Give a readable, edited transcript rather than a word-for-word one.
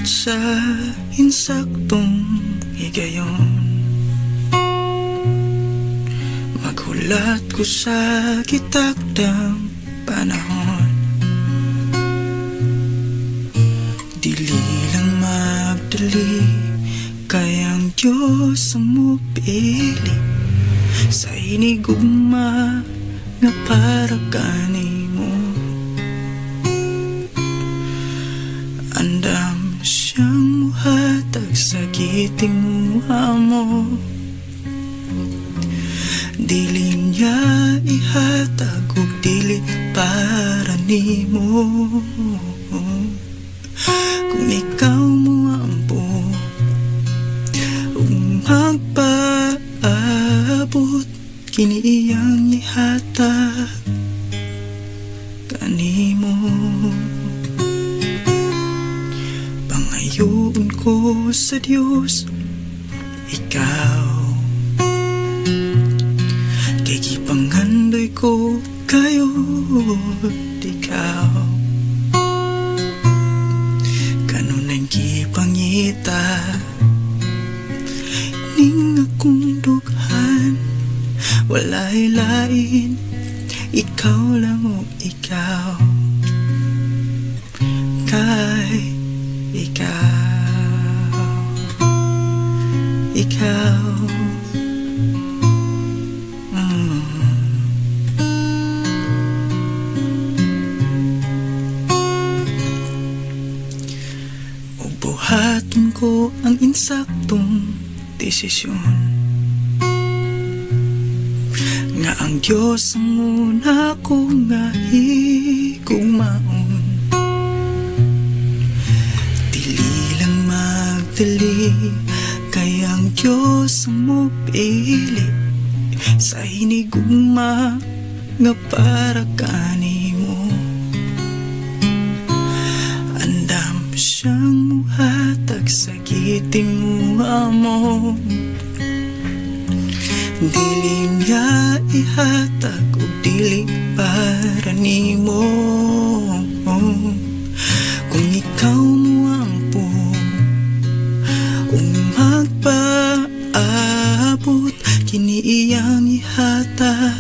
sa insaktong higayon. Maghulat ko sa kitakdang panahon. Dili lang magdali, kayang Diyos ang mupili sa hinigugma nga para kanimo. Andam siyang muhatag sa gitinguha mo. Dili niya ihatag ug dili para nimo. Kung ikaw mo ampo ug magpaabot, kini iyang ihatag kanimo. Pangayoon ko sa Diyos, ikaw kay gipanghandoy ko kayo, ikaw kanunay gipangita ning akong dughan. Walay lain, ikaw lang o ikaw, kay ikaw buhaton ko ang insaktong desisyon nga ang Diyos ang una ko nga higugmaon. Dili lang magdali, kay ang Diyos ang mupili sa hinigugma nga para kanimo. Andam siyang muhatag sa gitinguha mo. Dili niya ihatag ug dili para nimo. Kung ikaw mo ampo ug magpaabot, kini iyang ihatag